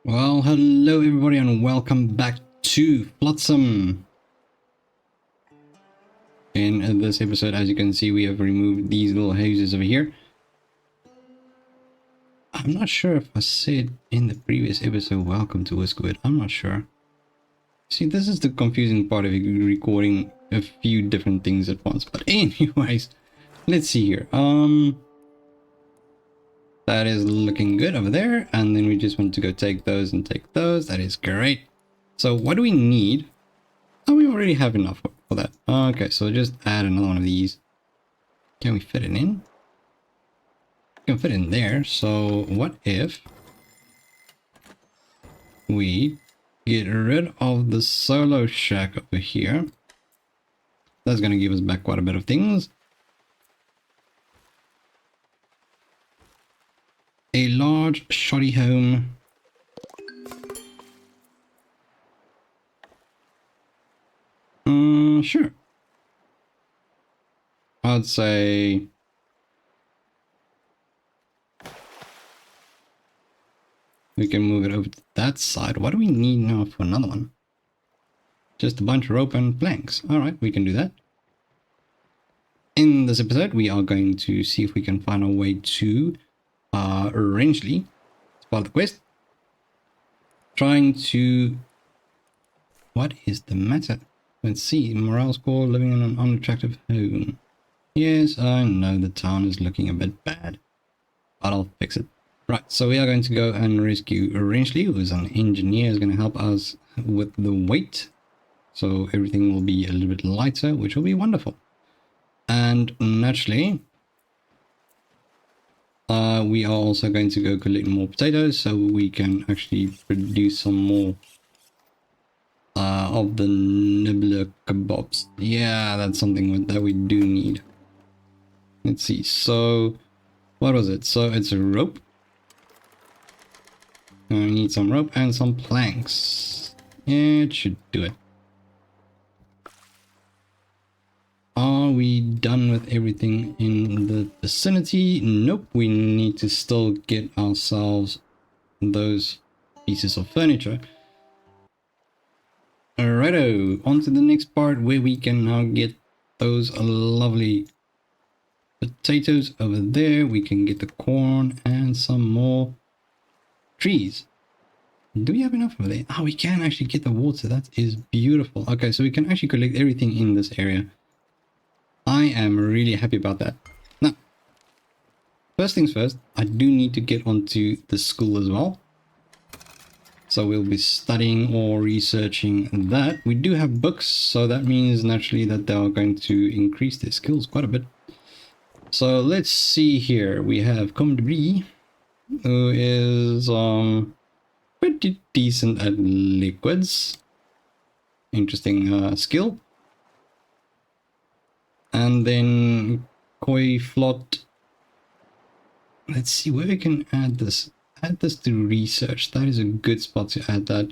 Well, hello everybody and welcome back to Flotsam. In this episode, as you can see, we have removed these little houses over here. I'm not sure if I said in the previous episode, welcome to Westwood. I'm not sure. See, this is the confusing part of recording a few different things at once. But anyways, let's see here. That is looking good over there. And then we just want to go take those and take those. That is great. So what do we need? Oh, we already have enough for that. Okay, so just add another one of these. Can we fit it in? We can fit it in there. So what if we get rid of the solo shack over here? That's going to give us back quite a bit of things. A large shoddy home. Sure. I'd say we can move it over to that side. What do we need now for another one? Just a bunch of rope and planks. All right, we can do that. In this episode, we are going to see if we can find our way to Rangeley. It's part of the quest. Trying to... What is the matter? Let's see. Morale score, living in an unattractive home. Yes, I know the town is looking a bit bad, but I'll fix it. Right, so we are going to go and rescue Rangeley, who is an engineer, is going to help us with the weight. So everything will be a little bit lighter, which will be wonderful. And naturally, we are also going to go collect more potatoes so we can actually produce some more of the nibbler kebabs. Yeah, that's something that we do need. Let's see. So, what was it? So it's a rope. I need some rope and some planks. Yeah, it should do it. Are we done with everything in the vicinity? Nope, we need to still get ourselves those pieces of furniture. Alrighto, on to the next part where we can now get those lovely potatoes over there. We can get the corn and some more trees. Do we have enough over there? Oh, we can actually get the water. That is beautiful. Okay, so we can actually collect everything in this area. I am really happy about that. Now, first things first, I do need to get onto the school as well. So we'll be studying or researching that. We do have books, so that means naturally that they are going to increase their skills quite a bit. So let's see here. We have Comme Debris, who is pretty decent at liquids. Interesting skill. And then Koi Flot. Let's see where we can add this. Add this to research. That is a good spot to add that.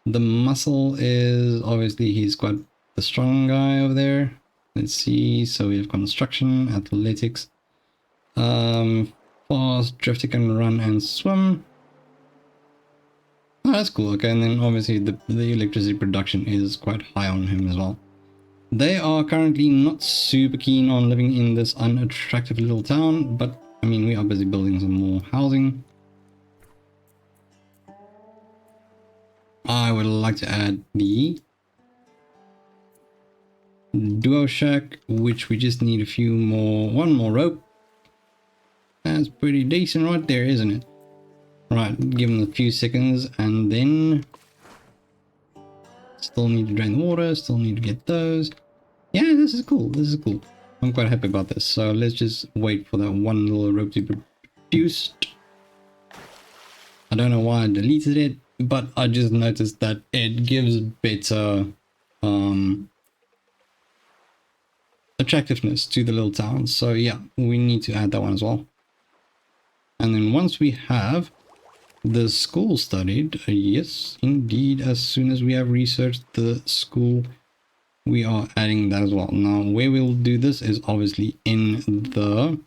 The muscle is obviously he's quite the strong guy over there. Let's see. So we have construction, athletics, fast, drifting, can run and swim. Oh, that's cool. Okay, and then obviously the electricity production is quite high on him as well. They are currently not super keen on living in this unattractive little town, but I mean, we are busy building some more housing. I would like to add the duo shack, which we just need one more rope. That's pretty decent right there, isn't it? Right, give them a few seconds and then still need to drain the water, still need to get those. Yeah, this is cool. This is cool. I'm quite happy about this. So let's just wait for that one little rope to be produced. I don't know why I deleted it, but I just noticed that it gives better attractiveness to the little town. So yeah, we need to add that one as well. And then once we have the school studied, yes, indeed, as soon as we have researched the school, we are adding that as well. Now, where we'll do this is obviously in the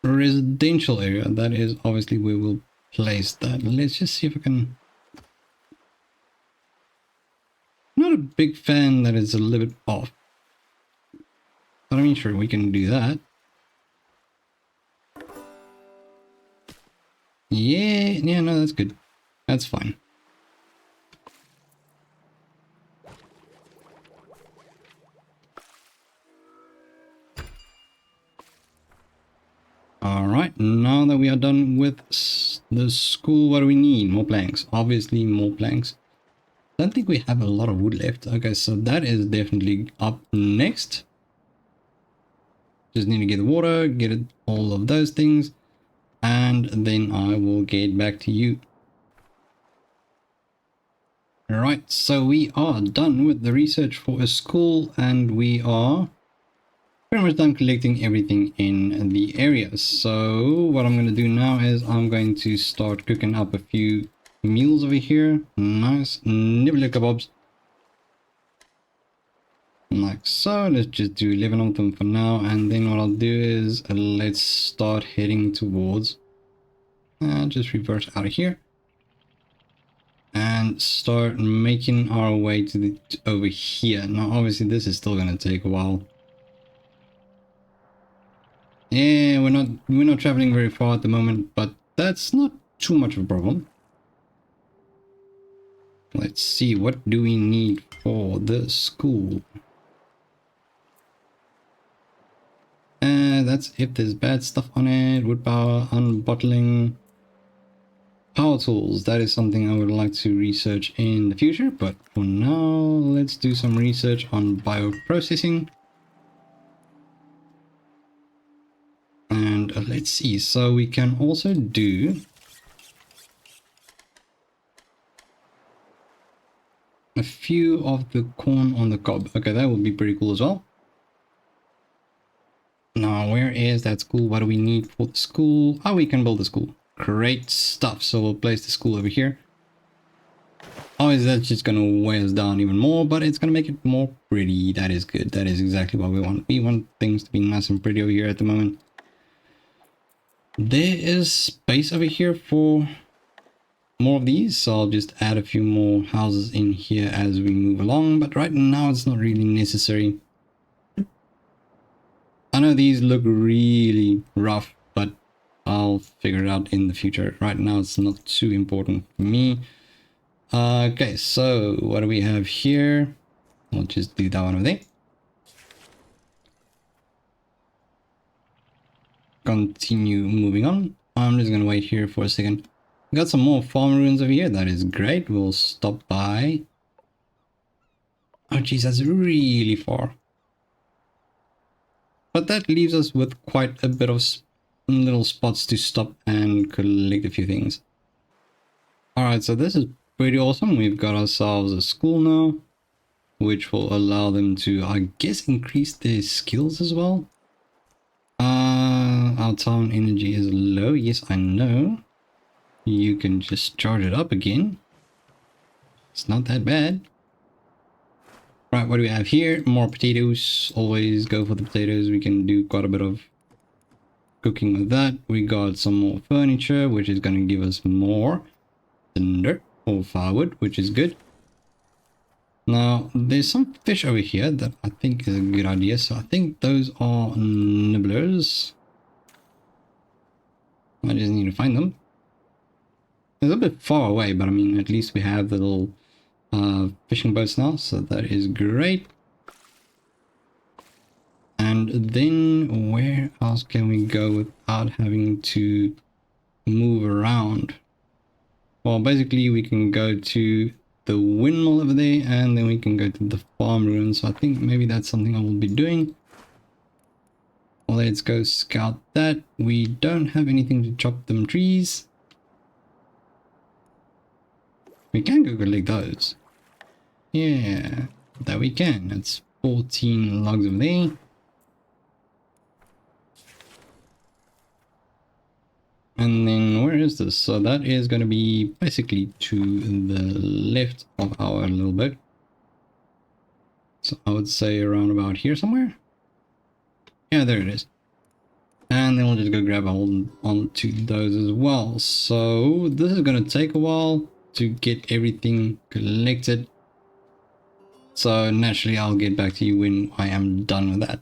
residential area. That is obviously where we'll place that. Let's just see if I can... Not a big fan that it's a little bit off. But I mean, sure, we can do that. Yeah, no, that's good. That's fine. Alright, now that we are done with the school, what do we need? More planks. Obviously, more planks. I don't think we have a lot of wood left. Okay, so that is definitely up next. Just need to get the water, get it, all of those things. And then I will get back to you. Alright, so we are done with the research for a school, and we are pretty much done collecting everything in the area. So what I'm going to do now is I'm going to start cooking up a few meals over here. Nice nibbler kebabs. Like so. Let's just do 11 of them for now, and then what I'll do is let's start heading towards just reverse out of here and start making our way to the over here. Now obviously this is still going to take a while. Yeah, we're not traveling very far at the moment, but that's not too much of a problem. Let's see, what do we need for the school? That's if there's bad stuff on it. Wood power, unbottling, power tools. That is something I would like to research in the future, but for now, let's do some research on bioprocessing. And let's see, so we can also do a few of the corn on the cob. Okay, that would be pretty cool as well. Now, where is that school? What do we need for the school? Oh, we can build the school. Great stuff. So we'll place the school over here. Obviously, that's just going to weigh us down even more, but it's going to make it more pretty. That is good. That is exactly what we want. We want things to be nice and pretty over here at the moment. There is space over here for more of these, so I'll just add a few more houses in here as we move along, but right now it's not really necessary. I know these look really rough, but I'll figure it out in the future. Right now it's not too important for me. Okay, so what do we have here? We'll just do that one over there. Continue moving on. I'm just gonna wait here for a second. Got some more farm ruins over here. That is great. We'll stop by. Oh geez, that's really far. But that leaves us with quite a bit of little spots to stop and collect a few things. Alright, so this is pretty awesome. We've got ourselves a school now, which will allow them to, I guess, increase their skills as well. Our town energy is low. Yes, I know. You can just charge it up again. It's not that bad. Right, what do we have here? More potatoes. Always go for the potatoes. We can do quite a bit of cooking with that. We got some more furniture, which is going to give us more tinder or firewood, which is good. Now, there's some fish over here that I think is a good idea. So I think those are nibblers. I just need to find them. It's a bit far away, but I mean, at least we have the little fishing boats now, so that is great. And then where else can we go without having to move around? Well, basically we can go to the windmill over there, and then we can go to the farm ruins. So I think maybe that's something I will be doing. Let's go scout that. We don't have anything to chop them trees. We can go collect those. Yeah, that we can. That's 14 logs of there. And then where is this? So that is going to be basically to the left of our little boat. So I would say around about here somewhere. Yeah, there it is. And then we'll just go grab a hold onto those as well. So this is going to take a while to get everything collected. So naturally I'll get back to you when I am done with that.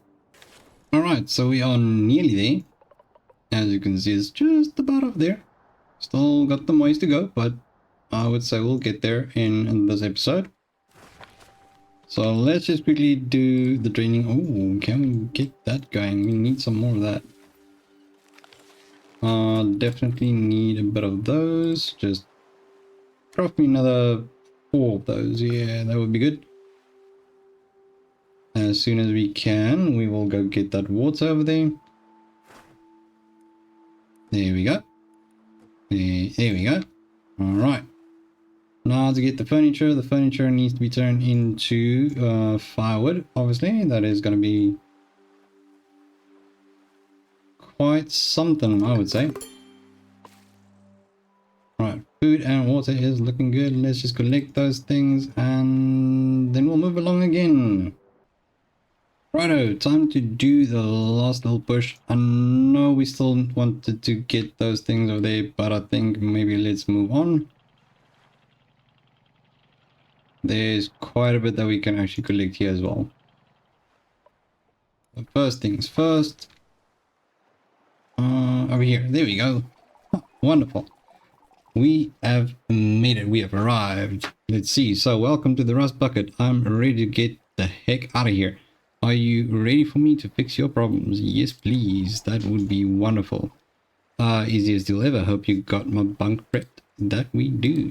Alright, so we are nearly there. As you can see, it's just about up there. Still got the ways to go, but I would say we'll get there in this episode. So let's just quickly do the training. Oh, can we get that going? We need some more of that. Definitely need a bit of those. Just drop me another 4 of those. Yeah, that would be good. As soon as we can, we will go get that water over there. There we go. There we go. Alright. Now to get the furniture needs to be turned into firewood, obviously. That is going to be quite something, I would say. Right, food and water is looking good. Let's just collect those things and then we'll move along again. Righto, time to do the last little push. I know we still wanted to get those things over there, but I think maybe let's move on. There's quite a bit that we can actually collect here as well. But first things first. Over here, there we go. Huh, wonderful. We have made it, we have arrived. Let's see, so welcome to the Rust Bucket. I'm ready to get the heck out of here. Are you ready for me to fix your problems? Yes, please. That would be wonderful. Easy as deal ever. Hope you got my bunk prepped. That we do.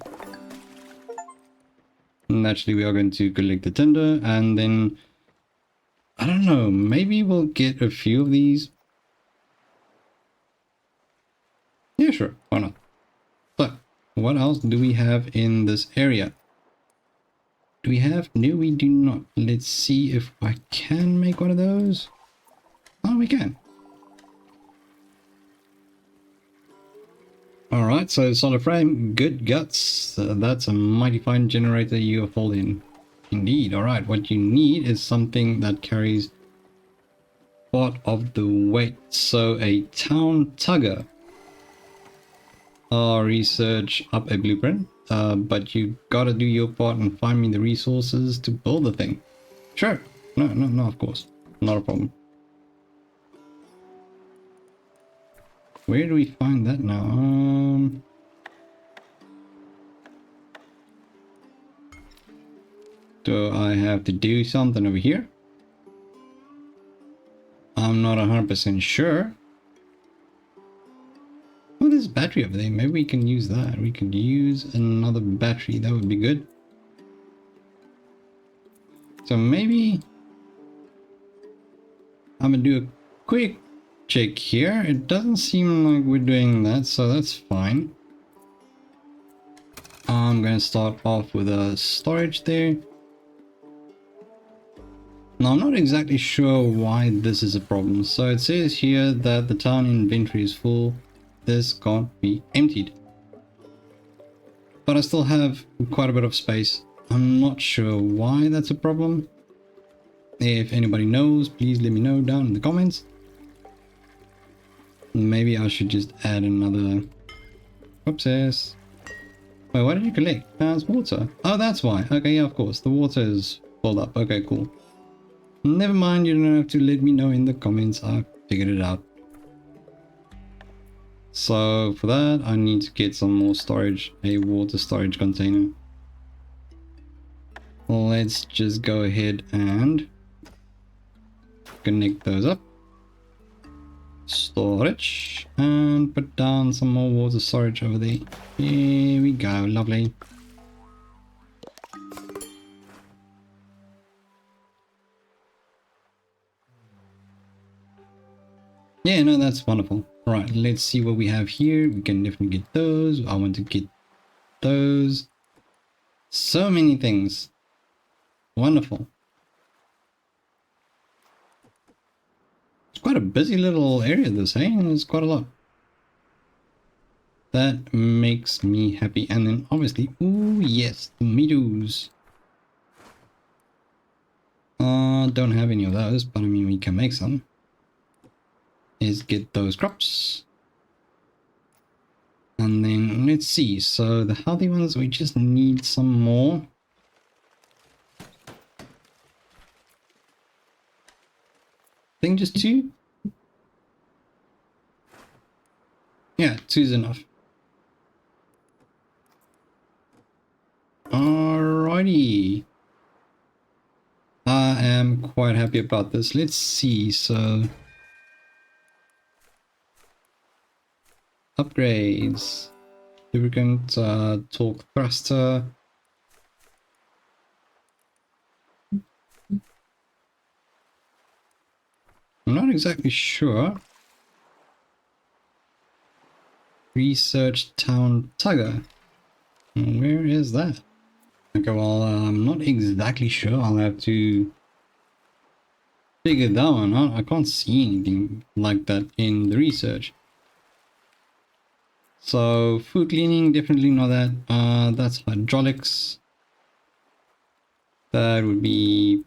Naturally, we are going to collect the tinder and then, I don't know, maybe we'll get a few of these. Yeah, sure. Why not? So, what else do we have in this area? Do we have? No, we do not. Let's see if I can make one of those. Oh, we can. Alright, so solid frame, good guts. That's a mighty fine generator you have pulled in. Indeed, alright. What you need is something that carries part of the weight. So a town tugger. Research up a blueprint. But you gotta do your part and find me the resources to build the thing. Sure. No, of course. Not a problem. Where do we find that now? Do I have to do something over here? I'm not 100% sure. Oh, there's a battery over there. Maybe we can use that. We could use another battery. That would be good. So maybe I'm gonna do a quick check here. It doesn't seem like we're doing that, so that's fine. I'm gonna start off with a storage there. Now, I'm not exactly sure why this is a problem. So it says here that the town inventory is full. This can't be emptied. But I still have quite a bit of space. I'm not sure why that's a problem. If anybody knows, please let me know down in the comments. Maybe I should just add another... Whoopsies. Wait, what did you collect? It's water. Oh, that's why. Okay, yeah, of course. The water is filled up. Okay, cool. Never mind, you don't have to let me know in the comments. I figured it out. So for that, I need to get some more storage, a water storage container. Let's just go ahead and connect those up. Storage, and put down some more water storage over there. Here we go, lovely. Yeah, no, that's wonderful. Right, let's see what we have here. We can definitely get those. I want to get those. So many things. Wonderful. It's quite a busy little area this, hey? There's quite a lot. That makes me happy. And then obviously, ooh, yes, tomatoes. Don't have any of those, but I mean, we can make some. is get those crops. And then let's see. So the healthy ones, we just need some more. I think just 2. Yeah, 2 is enough. Alrighty. I am quite happy about this. Let's see. So upgrades. Lubricant, torque thruster. I'm not exactly sure. Research town tugger. Where is that? Okay, well, I'm not exactly sure. I'll have to figure that one out. I can't see anything like that in the research. So food cleaning, definitely not that. That's hydraulics. That would be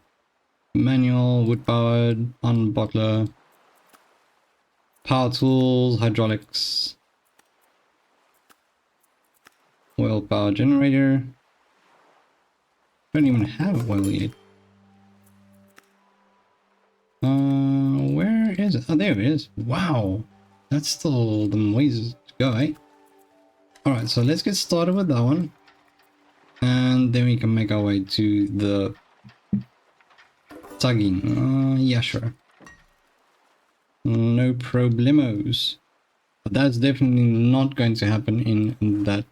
manual, wood powered, unbottler, power tools, hydraulics, oil power generator. Don't even have oil yet. Where is it? Oh, there it is. Wow, that's still the ways to go, eh? All right, so let's get started with that one, and then we can make our way to the tugging. Yeah, sure. No problemos. But that's definitely not going to happen in that,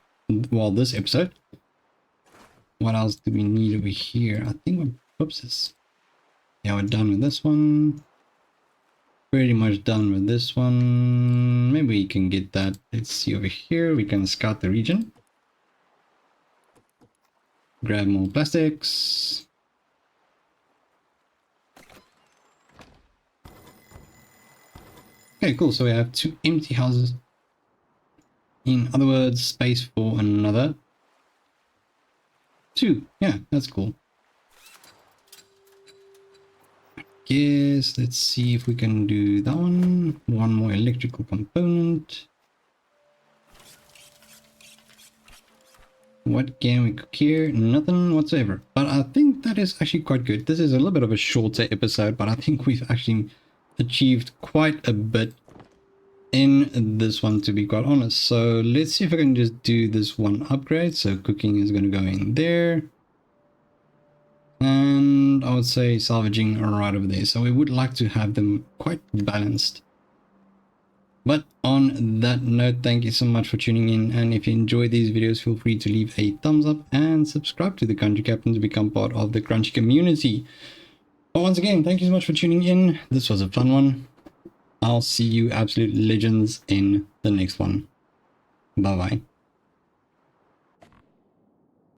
well, this episode. What else do we need over here? I think we're, whoopsies. Yeah, we're done with this one. Pretty much done with this one. Maybe we can get that. Let's see over here. We can scout the region. Grab more plastics. Okay, cool. So we have 2 empty houses. In other words, space for another 2. Yeah, that's cool. Yes, let's see if we can do that one. One more electrical component. What can we cook here? Nothing whatsoever. But I think that is actually quite good. This is a little bit of a shorter episode, but I think we've actually achieved quite a bit in this one, to be quite honest. So let's see if I can just do this one upgrade. So cooking is going to go in there. And I would say salvaging right over there. So we would like to have them quite balanced. But on that note, thank you so much for tuning in. And if you enjoy these videos, feel free to leave a thumbs up and subscribe to the Crunchy Captain to become part of the Crunchy community. But once again, thank you so much for tuning in. This was a fun one. I'll see you absolute legends in the next one. Bye bye.